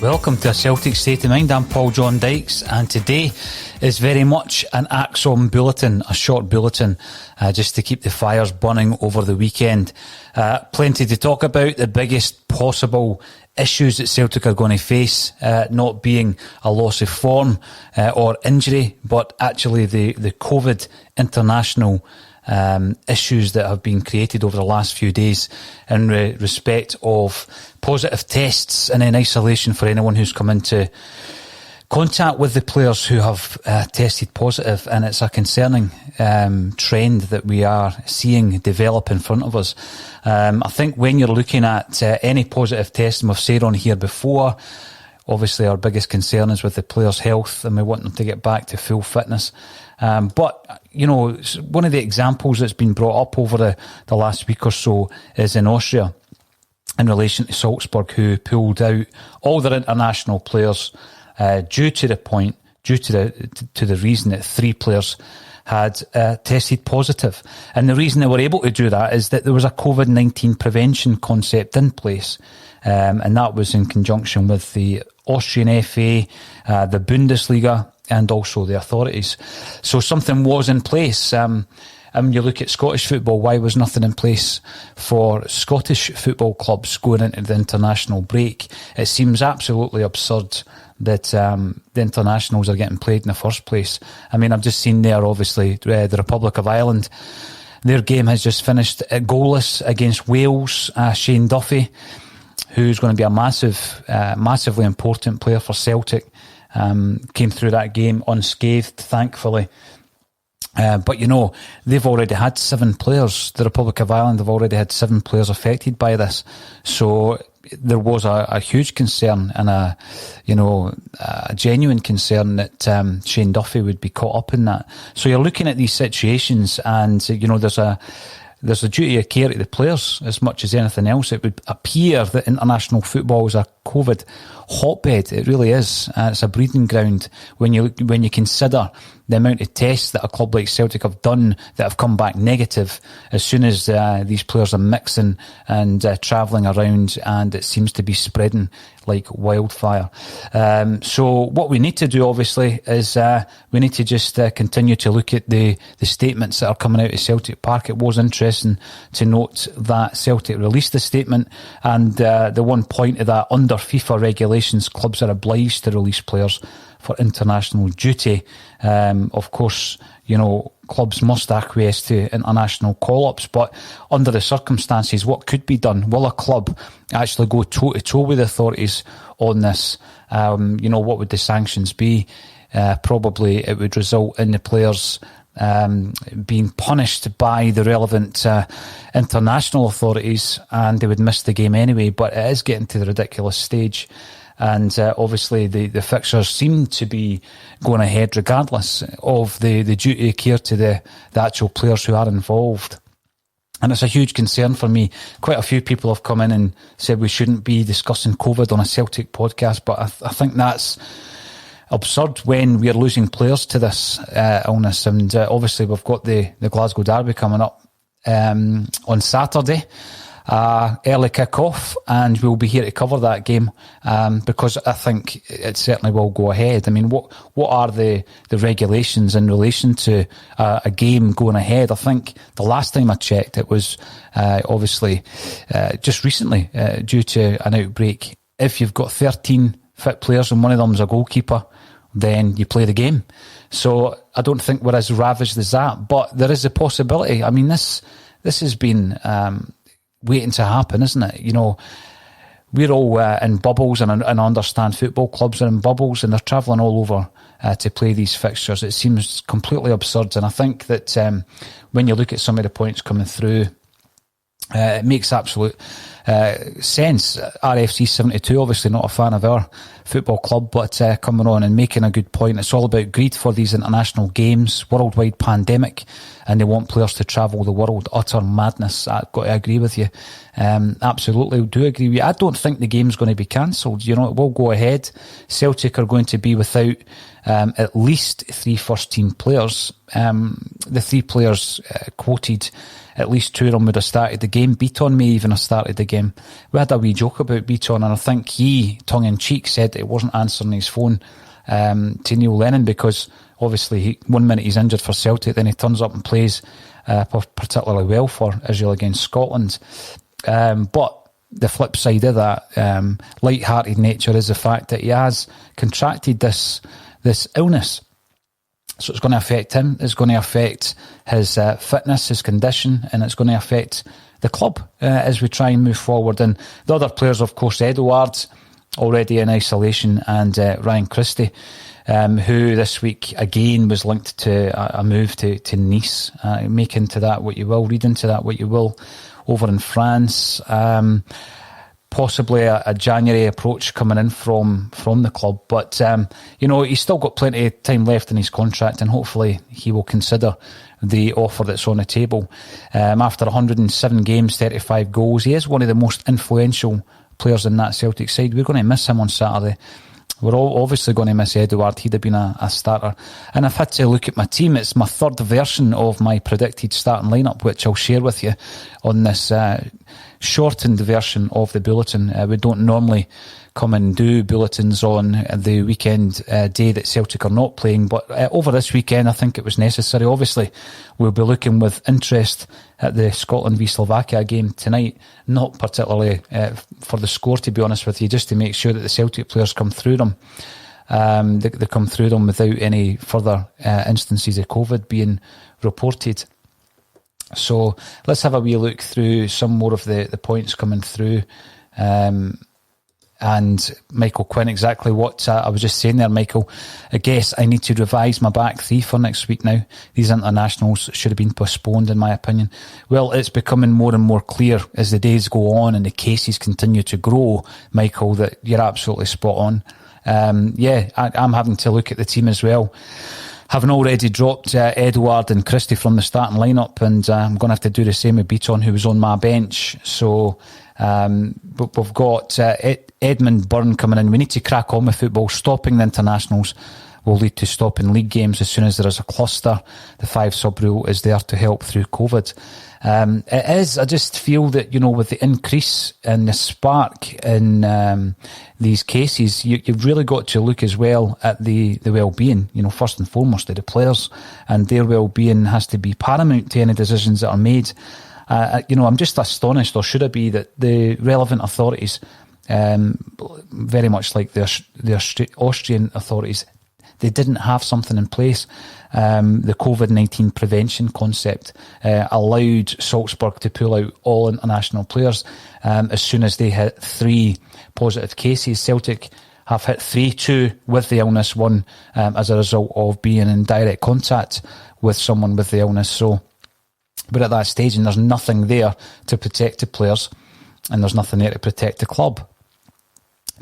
Welcome to a Celtic State of Mind. I'm John Dykes, and today is very much an AXOM bulletin, a short bulletin, just to keep the fires burning over the weekend. Plenty to talk about. The biggest possible issues that Celtic are going to face, not being a loss of form or injury, but actually the COVID international issues that have been created over the last few days in respect of positive tests and in isolation for anyone who's come into contact with the players who have tested positive. And it's a concerning trend that we are seeing develop in front of us. I think when you're looking at any positive test, and we've said on here before, obviously our biggest concern is with the players' health, and we want them to get back to full fitness. But, you know, one of the examples that's been brought up over the last week or so is in Austria in relation to Salzburg, who pulled out all their international players due to the reason that 3 players had tested positive. And the reason they were able to do that is that there was a COVID-19 prevention concept in place. And that was in conjunction with the Austrian FA, the Bundesliga, and also the authorities. So something was in place. And you look at Scottish football, why was nothing in place for Scottish football clubs going into the international break? It seems absolutely absurd that the internationals are getting played in the first place. I mean, I've just seen there, obviously, the Republic of Ireland. Their game has just finished goalless against Wales. Shane Duffy, who's going to be a massively important player for Celtic, came through that game unscathed, thankfully. But, you know, they've already had 7 players. The Republic of Ireland have already had 7 players affected by this. So there was a huge concern and a genuine concern that Shane Duffy would be caught up in that. So you're looking at these situations and, you know, there's a duty of care to the players as much as anything else. It would appear that international football is a COVID hotbed. It really is. It's a breeding ground when you consider the amount of tests that a club like Celtic have done that have come back negative as soon as these players are mixing and travelling around, and it seems to be spreading like wildfire. So what we need to do, obviously, is we need to just continue to look at the statements that are coming out of Celtic Park. It was interesting to note that Celtic released a statement, and the one point of that, under FIFA regulations, clubs are obliged to release players for international duty. Of course, you know, clubs must acquiesce to international call-ups, but under the circumstances, what could be done? Will a club actually go toe-to-toe with authorities on this? You know, what would the sanctions be? Probably it would result in the players being punished by the relevant international authorities, and they would miss the game anyway. But it is getting to the ridiculous stage. And obviously the fixtures seem to be going ahead regardless of the duty of care to the actual players who are involved. And it's a huge concern for me. Quite a few people have come in and said we shouldn't be discussing COVID on a Celtic podcast, but I think that's absurd when we're losing players to this illness. And obviously we've got the Glasgow derby coming up on Saturday. Early kick-off, and we'll be here to cover that game because I think it certainly will go ahead. I mean, what are the regulations in relation to a game going ahead? I think the last time I checked, it was obviously just recently due to an outbreak. If you've got 13 fit players and one of them's a goalkeeper, then you play the game. So I don't think we're as ravaged as that, but there is a possibility. I mean, this has been waiting to happen, isn't it? You know, we're all in bubbles, and I understand football clubs are in bubbles, and they're travelling all over to play these fixtures. It seems completely absurd, and I think that when you look at some of the points coming through, it makes absolute sense. RFC 72, obviously not a fan of our football club, but coming on and making a good point. It's all about greed for these international games, worldwide pandemic, and they want players to travel the world. Utter madness. I've got to agree with you. Absolutely do agree with you. I don't think the game's going to be cancelled. You know, it will go ahead. Celtic are going to be without at least 3 first team players. The 3 players quoted, at least 2 of them would have started the game. Beaton may even have started the game. We had a wee joke about Beaton, and I think he, tongue-in-cheek, said that he wasn't answering his phone to Neil Lennon because obviously 1 minute he's injured for Celtic, then he turns up and plays particularly well for Israel against Scotland. But the flip side of that light-hearted nature is the fact that he has contracted this illness. So it's going to affect him, it's going to affect his fitness, his condition, and it's going to affect the club as we try and move forward. And the other players, of course, Edouard, already in isolation, and Ryan Christie, who this week again was linked to a move to Nice. Make into that what you will, read into that what you will, over in France. Possibly a January approach coming in from the club, but he's still got plenty of time left in his contract, and hopefully he will consider the offer that's on the table. After 107 games, 35 goals, he is one of the most influential players in that Celtic side. We're going to miss him on Saturday. We're all obviously going to miss Edouard. He'd have been a starter. And I've had to look at my team. It's my third version of my predicted starting lineup, which I'll share with you on this shortened version of the Bulletin. We don't normally come and do bulletins on the weekend day that Celtic are not playing, but over this weekend I think it was necessary. Obviously we'll be looking with interest at the Scotland v Slovakia game tonight, not particularly for the score, to be honest with you, just to make sure that the Celtic players come through them. They come through them without any further instances of COVID being reported. So let's have a wee look through some more of the points coming through. And Michael Quinn, exactly what I was just saying there, Michael. I guess I need to revise my back 3 for next week now. These internationals should have been postponed, in my opinion. Well, it's becoming more and more clear as the days go on and the cases continue to grow, Michael, that you're absolutely spot on. I'm having to look at the team as well. Having already dropped Edouard and Christie from the starting lineup, and I'm going to have to do the same with Beaton, who was on my bench. So we've got Edmund Byrne coming in. We need to crack on with football. Stopping the internationals will lead to stopping league games as soon as there is a cluster. The 5-sub rule is there to help through COVID. It is. I just feel that, with the increase in the spark in these cases, you've really got to look as well at the well-being, first and foremost of the players, and their well-being has to be paramount to any decisions that are made. I'm just astonished, or should I be, that the relevant authorities, very much like the Austrian authorities, they didn't have something in place. The COVID-19 prevention concept allowed Salzburg to pull out all international players as soon as they hit 3 positive cases. Celtic have hit 3, 2 with the illness, 1 as a result of being in direct contact with someone with the illness. So we're at that stage, and there's nothing there to protect the players, and there's nothing there to protect the club.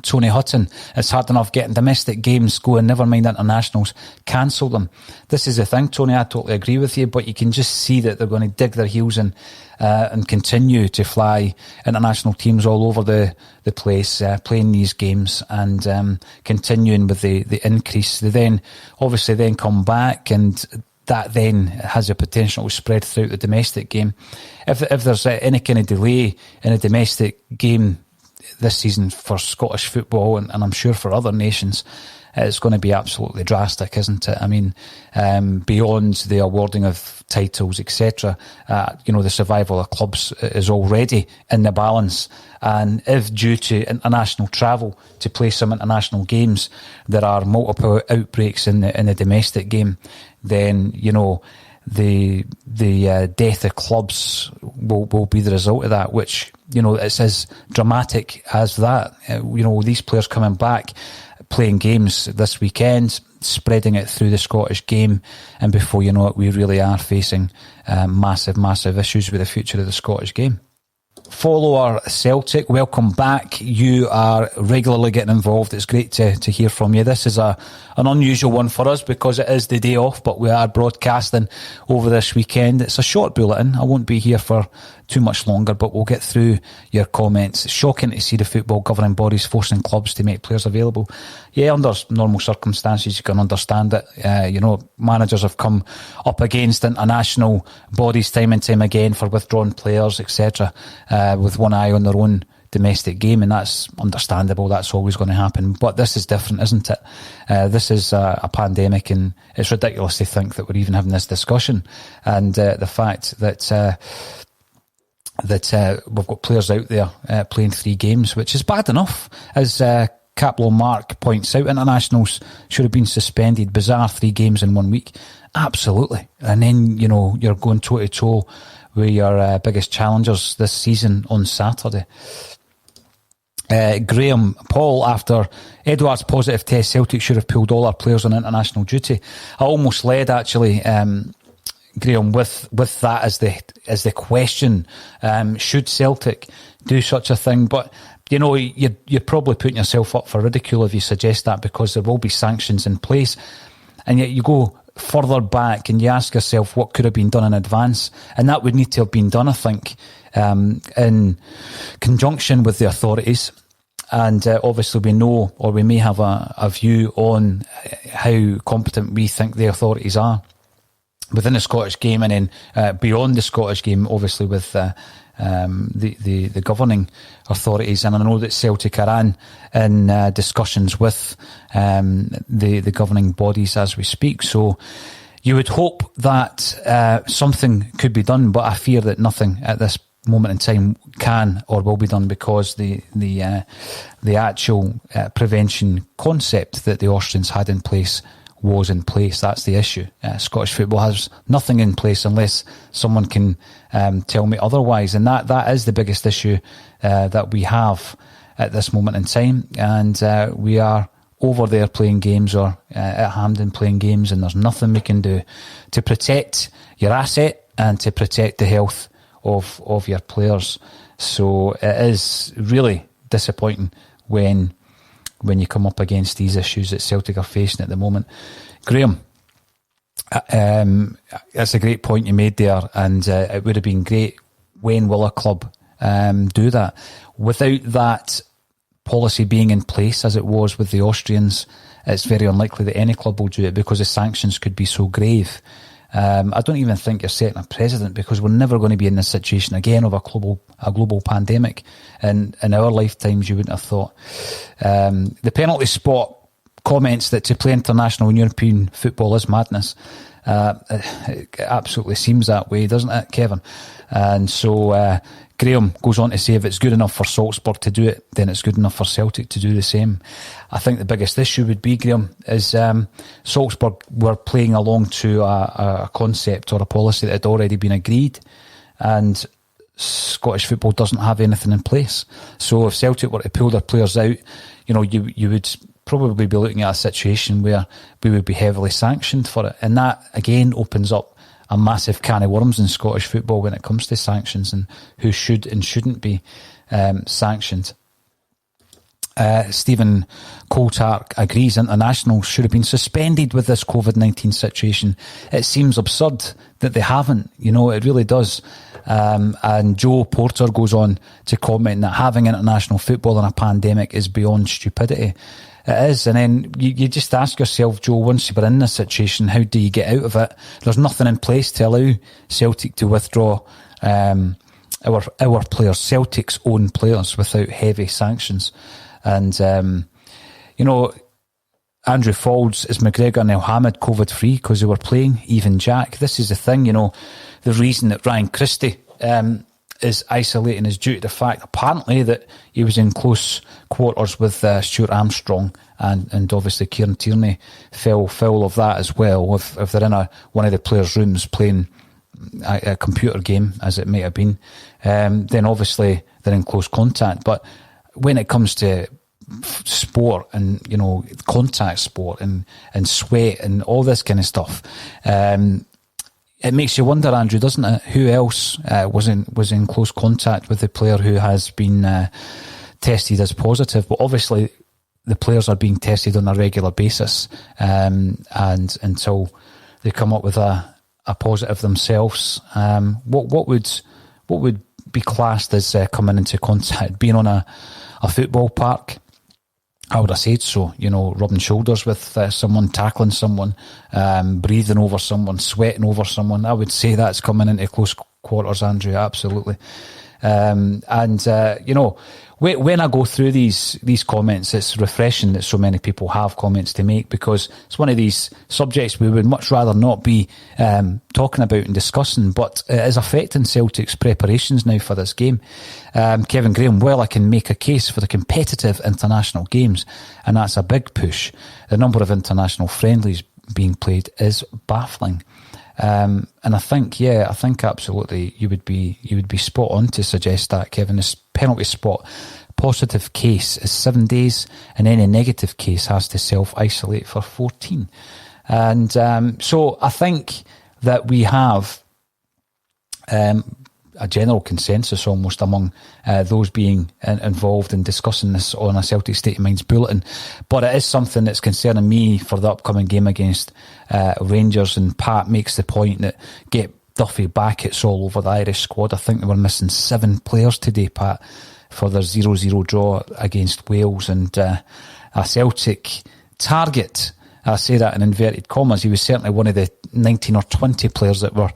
Tony Hutton, it's hard enough getting domestic games going, never mind internationals, cancel them. This is the thing, Tony, I totally agree with you, but you can just see that they're going to dig their heels in and continue to fly international teams all over the place, playing these games and continuing with the increase. They then obviously then come back, and that then has a potential to spread throughout the domestic game. If there's any kind of delay in a domestic game this season for Scottish football, and I'm sure for other nations, it's going to be absolutely drastic, isn't it? I mean, beyond the awarding of titles, etc., the survival of clubs is already in the balance. And if due to international travel to play some international games, there are multiple outbreaks in the domestic game, then, the death of clubs will be the result of that, which it's as dramatic as that. These players coming back, playing games this weekend, spreading it through the Scottish game, and before you know it, we really are facing massive issues with the future of the Scottish game. Follower Celtic, welcome back. You are regularly getting involved. It's great to hear from you. This is an unusual one for us because it is the day off, but we are broadcasting over this weekend. It's a short bulletin. I won't be here for too much longer, but we'll get through your comments. It's shocking to see the football governing bodies forcing clubs to make players available. Yeah, under normal circumstances, you can understand it. Managers have come up against international bodies time and time again for withdrawn players, etc., with one eye on their own domestic game, and that's understandable. That's always going to happen. But this is different, isn't it? This is a pandemic, and it's ridiculous to think that we're even having this discussion. And the fact that we've got players out there playing 3 games, which is bad enough. As Caplo Mark points out, internationals should have been suspended. Bizarre 3 games in 1 week. Absolutely. And then, you're going toe-to-toe with your biggest challengers this season on Saturday. Graham, Paul, after Edouard's positive test, Celtic should have pulled all our players on international duty. I almost led, actually, Graham, with that as the question. Should Celtic do such a thing? But, you're probably putting yourself up for ridicule if you suggest that, because there will be sanctions in place. And yet you go further back and you ask yourself what could have been done in advance. And that would need to have been done, I think, in conjunction with the authorities. And obviously we know, or we may have a view on how competent we think the authorities are within the Scottish game, and then beyond the Scottish game, obviously with the governing authorities. And I know that Celtic are in discussions with the governing bodies as we speak. So you would hope that something could be done, but I fear that nothing at this moment in time can or will be done, because the actual prevention concept that the Austrians had in place was in place. That's the issue. Scottish football has nothing in place unless someone can tell me otherwise, and that is the biggest issue that we have at this moment in time. And we are over there playing games, or at Hampden playing games, and there's nothing we can do to protect your asset and to protect the health of your players. So it is really disappointing when you come up against these issues that Celtic are facing at the moment. Graham, that's a great point you made there, and it would have been great. When will a club do that? Without that policy being in place, as it was with the Austrians, it's very unlikely that any club will do it, because the sanctions could be so grave. I don't even think you're setting a precedent, because we're never going to be in this situation again of a global pandemic. And in our lifetimes, you wouldn't have thought. The penalty spot comments that to play international and European football is madness. It absolutely seems that way, doesn't it, Kevin? And so Graham goes on to say, if it's good enough for Salzburg to do it, then it's good enough for Celtic to do the same. I think the biggest issue would be, Graham, is Salzburg were playing along to a concept or a policy that had already been agreed, and Scottish football doesn't have anything in place. So if Celtic were to pull their players out, you would probably be looking at a situation where we would be heavily sanctioned for it. And that, again, opens up a massive can of worms in Scottish football when it comes to sanctions and who should and shouldn't be sanctioned. Stephen Coltark agrees internationals should have been suspended with this COVID-19 situation. It seems absurd that they haven't, it really does. And Joe Porter goes on to comment that having international football in a pandemic is beyond stupidity. It is. And then you just ask yourself, Joe, once you were in this situation, how do you get out of it? There's nothing in place to allow Celtic to withdraw our players, Celtic's own players, without heavy sanctions. And, Andrew Faulds, is McGregor and Elhamed COVID-free because they were playing? Even Jack. This is the thing, the reason that Ryan Christie is isolating is due to the fact, apparently, that he was in close quarters with Stuart Armstrong, and obviously Kieran Tierney fell foul of that as well. If they're in one of the players' rooms playing a computer game, as it might have been, then obviously they're in close contact. But when it comes to sport and, contact sport and sweat and all this kind of stuff, it makes you wonder, Andrew, doesn't it? Who else was in close contact with the player who has been tested as positive? But obviously the players are being tested on a regular basis, and until they come up with a positive themselves. What would be classed as coming into contact? Being on a football park, I would have said so. Rubbing shoulders with someone, tackling someone, breathing over someone, sweating over someone. I would say that's coming into close quarters, Andrew. Absolutely. When I go through these comments, it's refreshing that so many people have comments to make, because it's one of these subjects we would much rather not be talking about and discussing, but it is affecting Celtic's preparations now for this game. Kevin Graham, well, I can make a case for the competitive international games, and that's a big push. The number of international friendlies being played is baffling. And I think absolutely you would be spot on to suggest that, Kevin. This penalty spot positive case is 7 days, and any negative case has to self-isolate for 14. And so I think that we have a general consensus almost among those being involved in discussing this on a Celtic State of Mind's bulletin. But it is something that's concerning me for the upcoming game against Rangers. And Pat makes the point that get Duffy back, it's all over the Irish squad. I think they were missing 7 players today, Pat, for their 0-0 draw against Wales. And a Celtic target, I say that in inverted commas, he was certainly one of the 19 or 20 players that were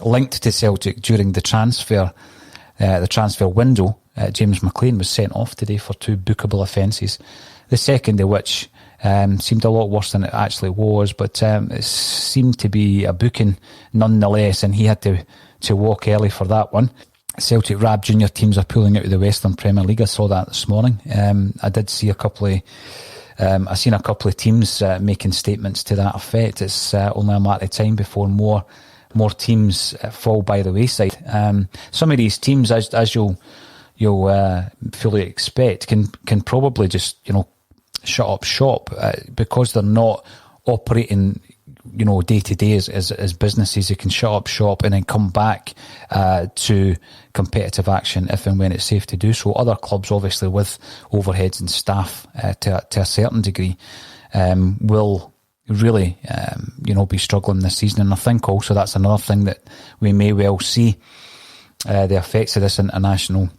linked to Celtic during the transfer window. James McLean was sent off today for 2 bookable offences, the second of which seemed a lot worse than it actually was, but it seemed to be a booking nonetheless, and he had to walk early for that one. Celtic RAB junior teams are pulling out of the Western Premier League. I saw that this morning. I did see a couple of teams making statements to that effect. It's only a matter of time before more teams fall by the wayside. Some of these teams, as you'll fully expect, can probably just shut up shop because they're not operating day to day as businesses. They can shut up shop and then come back to competitive action if and when it's safe to do so. Other clubs, obviously, with overheads and staff to a certain degree, will really be struggling this season. And I think also that's another thing that we may well see the effects of this international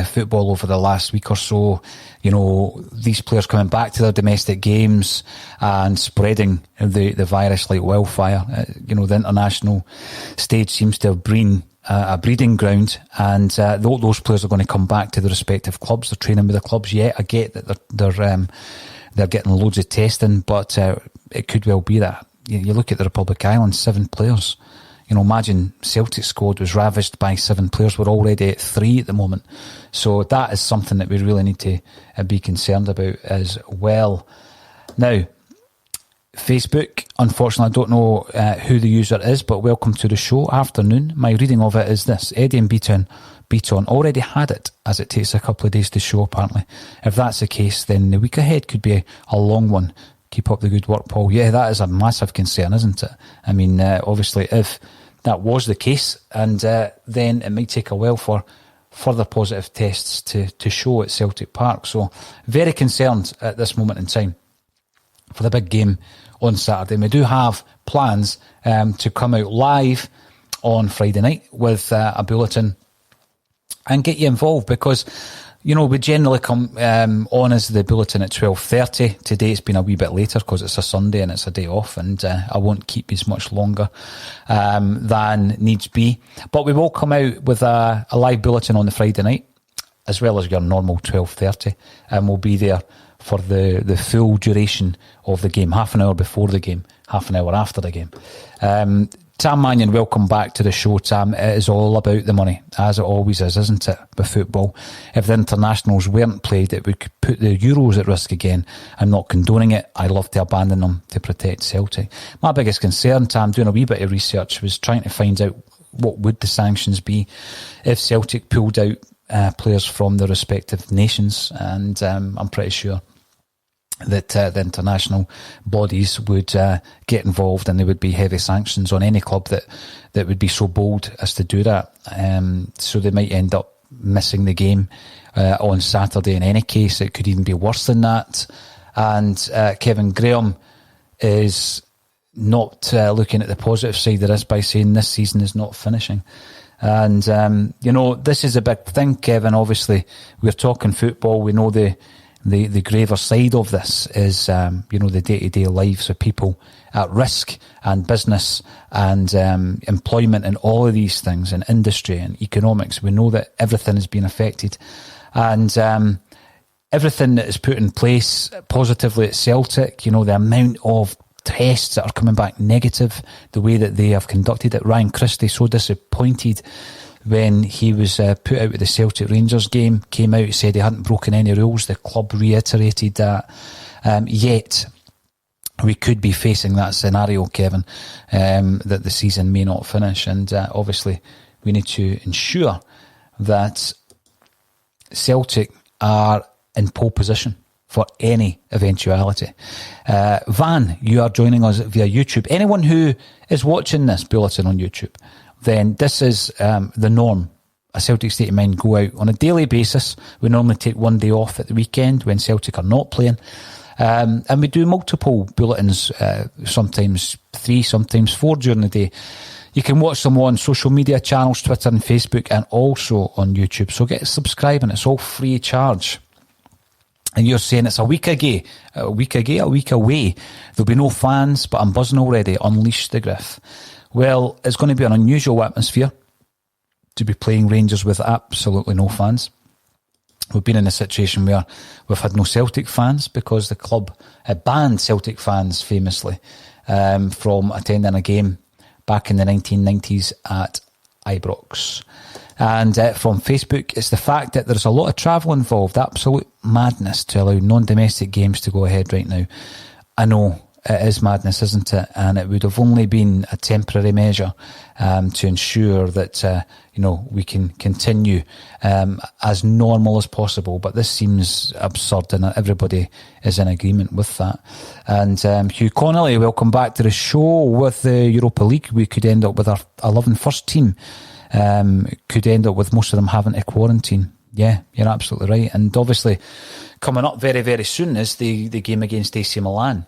football over the last week or so. These players coming back to their domestic games and spreading the virus like wildfire. The international stage seems to have been a breeding ground, and those players are going to come back to their respective clubs. They're training with the clubs. Yeah, I get that they're getting loads of testing, but it could well be that. You look at the Republic Islands, 7 players. Imagine Celtic squad was ravaged by 7 players. We're already at 3 at the moment. So that is something that we really need to be concerned about as well. Now, Facebook, unfortunately, I don't know who the user is, but welcome to the show. Afternoon. My reading of it is this: Eddie and Beaton already had it, as it takes a couple of days to show, apparently. If that's the case, then the week ahead could be a long one. Keep up the good work, Paul. Yeah, that is a massive concern, isn't it? I mean, obviously, if that was the case, and then it might take a while for further positive tests to show at Celtic Park. So very concerned at this moment in time for the big game on Saturday. And we do have plans to come out live on Friday night with a bulletin and get you involved, because we generally come on as the bulletin at 12:30. Today it's been a wee bit later because it's a Sunday and it's a day off, and I won't keep as much longer than needs be. But we will come out with a live bulletin on the Friday night, as well as your normal 12:30, and we'll be there for the full duration of the game, half an hour before the game, half an hour after the game. Tam Mannion, welcome back to the show, Tam. It is all about the money, as it always is, isn't it, with football? If the internationals weren't played, it would put the Euros at risk again. I'm not condoning it. I love to abandon them to protect Celtic. My biggest concern, Tam, doing a wee bit of research, was trying to find out what would the sanctions be if Celtic pulled out players from their respective nations. And I'm pretty sure that the international bodies would get involved, and there would be heavy sanctions on any club that would be so bold as to do that. So they might end up missing the game on Saturday. In any case, it could even be worse than that. And Kevin Graham is not looking at the positive side of this by saying this season is not finishing. And, this is a big thing, Kevin. Obviously, we're talking football. We know the graver side of this is, the day-to-day lives of people at risk, and business and employment and all of these things, and industry and economics. We know that everything has been affected, and everything that is put in place positively at Celtic, the amount of tests that are coming back negative, the way that they have conducted it. Ryan Christie, so disappointed when he was put out of the Celtic Rangers game, came out, said he hadn't broken any rules. The club reiterated that. Yet, we could be facing that scenario, Kevin, that the season may not finish. And obviously, we need to ensure that Celtic are in pole position for any eventuality. Van, you are joining us via YouTube. Anyone who is watching this bulletin on YouTube, then this is the norm. A Celtic State of Mind go out on a daily basis. We normally take one day off at the weekend when Celtic are not playing. And we do multiple bulletins, sometimes 3, sometimes 4 during the day. You can watch them on social media channels, Twitter and Facebook, and also on YouTube. So get subscribing. It's all free of charge. And you're saying it's a week away. There'll be no fans, but I'm buzzing already. Unleash the Griff. Well, it's going to be an unusual atmosphere to be playing Rangers with absolutely no fans. We've been in a situation where we've had no Celtic fans because the club banned Celtic fans famously from attending a game back in the 1990s at Ibrox. And from Facebook, it's the fact that there's a lot of travel involved. Absolute madness to allow non-domestic games to go ahead right now. I know it is madness, isn't it? And it would have only been a temporary measure to ensure that we can continue as normal as possible. But this seems absurd, and everybody is in agreement with that. And Hugh Connolly, welcome back to the show. With the Europa League, we could end up with our 11 first team. Could end up with most of them having to quarantine. Yeah, you're absolutely right. And obviously, coming up very, very soon is the game against AC Milan.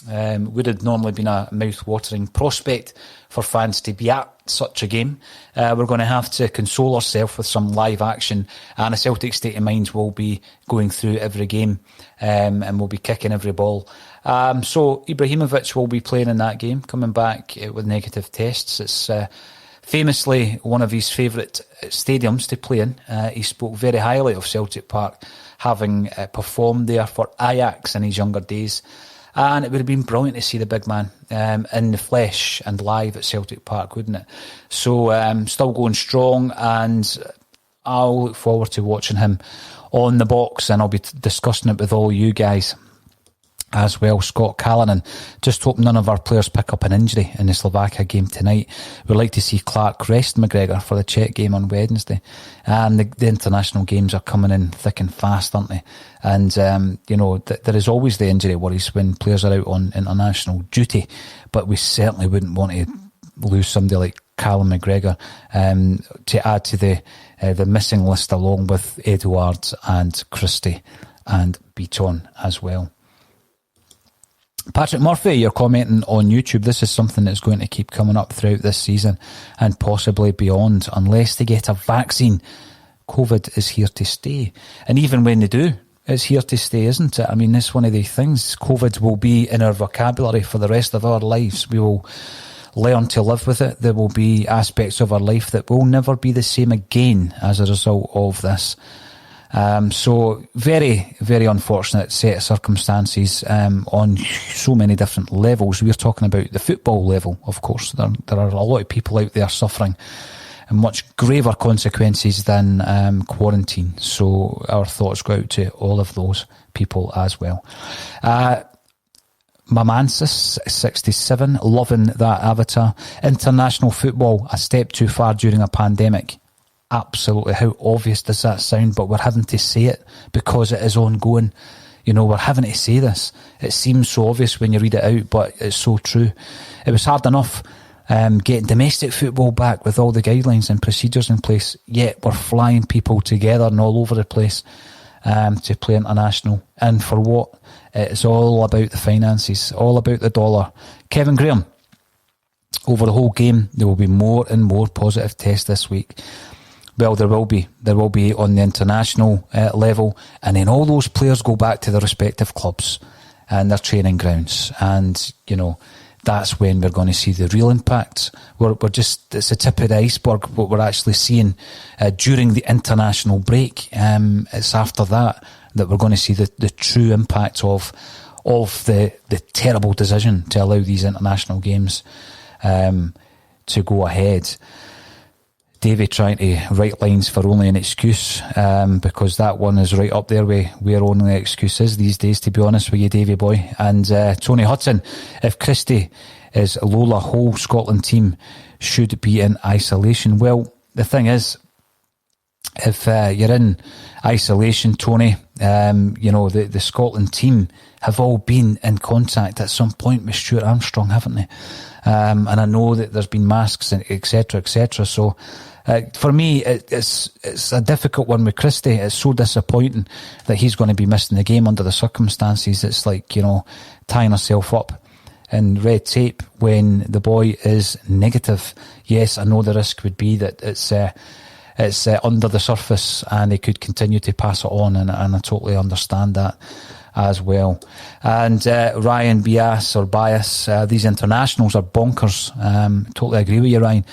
Would have normally been a mouth-watering prospect for fans to be at such a game. We're going to have to console ourselves with some live action, and a Celtic State of Mind will be going through every game, and we'll be kicking every ball. So Ibrahimovic will be playing in that game, coming back with negative tests. It's famously one of his favourite stadiums to play in. He spoke very highly of Celtic Park, having performed there for Ajax in his younger days. And it would have been brilliant to see the big man in the flesh and live at Celtic Park, wouldn't it? So still going strong, and I'll look forward to watching him on the box, and I'll be discussing it with all you guys as well. Scott Callanan, just hope none of our players pick up an injury in the Slovakia game tonight. We'd like to see Clark rest McGregor for the Czech game on Wednesday. And the international games are coming in thick and fast, aren't they? And, there is always the injury worries when players are out on international duty, but we certainly wouldn't want to lose somebody like Callum McGregor to add to the missing list, along with Edwards and Christie and Beaton as well. Patrick Murphy, you're commenting on YouTube. This is something that's going to keep coming up throughout this season and possibly beyond, unless they get a vaccine. COVID is here to stay. And even when they do, it's here to stay, isn't it? I mean, it's one of the things. COVID will be in our vocabulary for the rest of our lives. We will learn to live with it. There will be aspects of our life that will never be the same again as a result of this. So very, very unfortunate set of circumstances on so many different levels. We're talking about the football level, of course. There are a lot of people out there suffering much graver consequences than quarantine. So our thoughts go out to all of those people as well. Mamansis, 67, loving that avatar. International football, a step too far during a pandemic. Absolutely. How obvious does that sound? But we're having to say it because it is ongoing. You know, we're having to say this. It seems so obvious when you read it out, but it's so true. It was hard enough getting domestic football back with all the guidelines and procedures in place, yet we're flying people together and all over the place to play international. And for what? It's all about the finances, all about the dollar. Kevin Graham, over the whole game, there will be more and more positive tests this week. Well, there will be on the international level, and then all those players go back to their respective clubs and their training grounds, and you know that's when we're going to see the real impact. We're just, it's the tip of the iceberg what we're actually seeing during the international break. It's after that we're going to see the true impact of the terrible decision to allow these international games to go ahead. Davey trying to write lines for only an excuse, because that one is right up there with where only excuse is these days, to be honest with you, Davey boy. And Tony Hudson, if Christie is Lola, whole Scotland team should be in isolation. Well, the thing is, if you're in isolation, Tony, you know, the Scotland team have all been in contact at some point with Stuart Armstrong, haven't they? And I know that there's been masks, etc., etc. So for me, it's a difficult one with Christie. It's so disappointing that he's going to be missing the game under the circumstances. It's like, you know, tying herself up in red tape when the boy is negative. Yes, I know the risk would be that it's under the surface and he could continue to pass it on, and I totally understand that as well. And Ryan Bias, these internationals are bonkers. Totally agree with you, Ryan.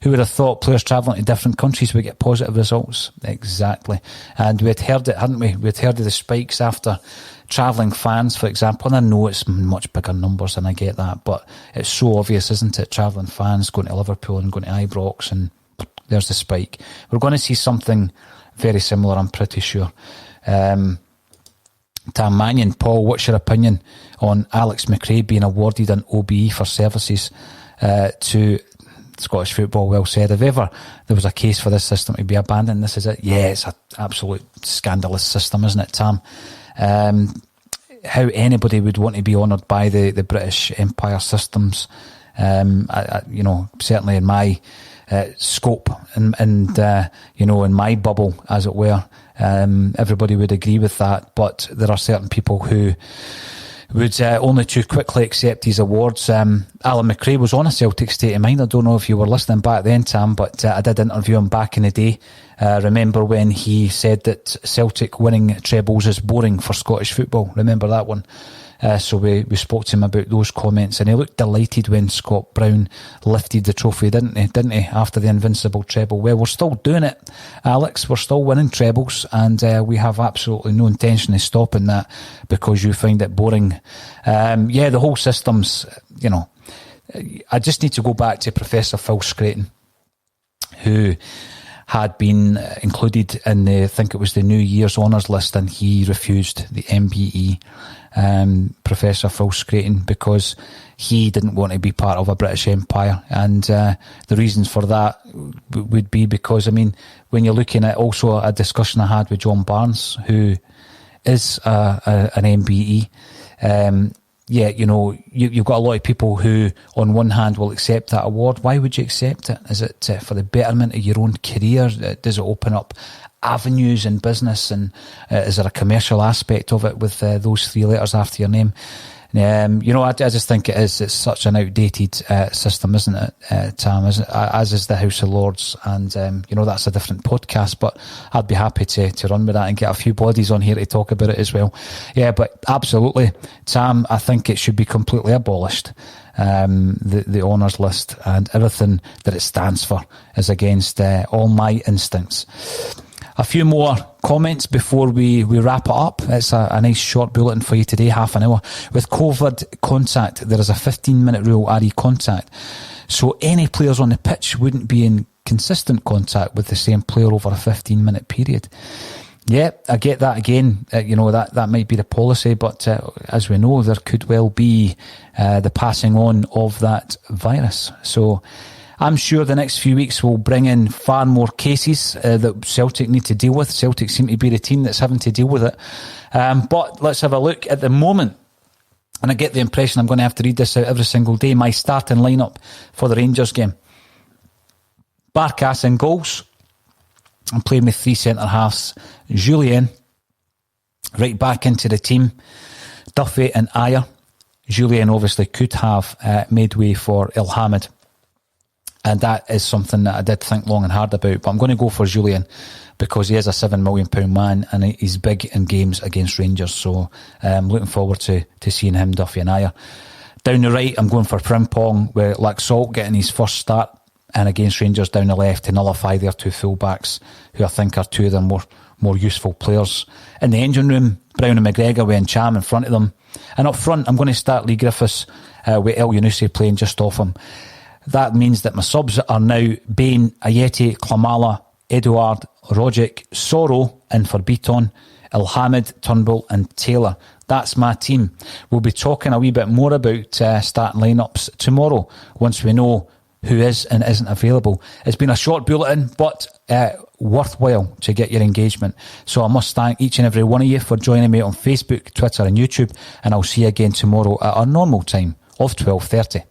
Who would have thought players travelling to different countries would get positive results? Exactly. And we had heard it, hadn't we? We had heard of the spikes after travelling fans, for example. And I know it's much bigger numbers, and I get that, but it's so obvious, isn't it? Travelling fans going to Liverpool and going to Ibrox, and there's the spike. We're going to see something very similar, I'm pretty sure. Tam Mannion, Paul, what's your opinion on Alex McRae being awarded an OBE for services to Scottish football? Well said. If ever there was a case for this system to be abandoned, this is it. Yeah, it's an absolute scandalous system, isn't it, Tam? How anybody would want to be honoured by the British Empire systems, you know, certainly in my scope and you know, in my bubble, as it were, everybody would agree with that. But there are certain people who would only too quickly accept these awards. Alan McRae was on a Celtic State of Mind. I don't know if you were listening back then, Tam, but I did interview him back in the day. Remember when he said that Celtic winning trebles is boring for Scottish football? Remember that one? So we spoke to him about those comments, and he looked delighted when Scott Brown lifted the trophy, didn't he, after the invincible treble? Well, we're still doing it, Alex. We're still winning trebles, and we have absolutely no intention of stopping that because you find it boring. Yeah, the whole system's, you know, I just need to go back to Professor Phil Scraton, who had been included in I think it was the New Year's honours list, and he refused the MBE. Professor Phil Scraton, because he didn't want to be part of a British Empire, and the reasons for that would be because, I mean, when you're looking at also a discussion I had with John Barnes, who is an MBE, yeah, you know, you've got a lot of people who on one hand will accept that award. Why would you accept it? Is it for the betterment of your own career? Does it open up avenues in business, and is there a commercial aspect of it with those three letters after your name? You know, I just think it's such an outdated system, isn't it, Tam? As is the House of Lords, and you know, that's a different podcast, but I'd be happy to run with that and get a few bodies on here to talk about it as well. Yeah, but absolutely, Tam, I think it should be completely abolished. The honours list and everything that it stands for is against all my instincts. A few more comments before we wrap it up. It's a nice short bulletin for you today, half an hour. With COVID contact, there is a 15-minute rule, RE contact. So any players on the pitch wouldn't be in consistent contact with the same player over a 15-minute period. Yeah, I get that again. That might be the policy, but as we know, there could well be the passing on of that virus. So I'm sure the next few weeks will bring in far more cases that Celtic need to deal with. Celtic seem to be the team that's having to deal with it. But let's have a look at the moment. And I get the impression I'm going to have to read this out every single day. My starting lineup for the Rangers game. Barkas in goals. I'm playing with 3 centre-halves. Julien, right back into the team. Duffy and Ayer. Julien obviously could have made way for Ilhamid. And that is something that I did think long and hard about. But I'm going to go for Julien because he is a £7 million man and he's big in games against Rangers. So I'm looking forward to seeing him, Duffy and Ayer. Down the right, I'm going for Frimpong with Laxalt getting his first start. And against Rangers down the left to nullify their 2 fullbacks, who I think are 2 of their more useful players. In the engine room, Brown and McGregor with Ncham in front of them. And up front, I'm going to start Lee Griffiths with El Yunusi playing just off him. That means that my subs are now Bain, Ayeti, Klamala, Eduard, Rogic, Soro in for Beaton, Ilhamid, Turnbull and Taylor. That's my team. We'll be talking a wee bit more about starting lineups tomorrow once we know who is and isn't available. It's been a short bulletin, but worthwhile to get your engagement. So I must thank each and every one of you for joining me on Facebook, Twitter and YouTube, and I'll see you again tomorrow at our normal time of 12:30.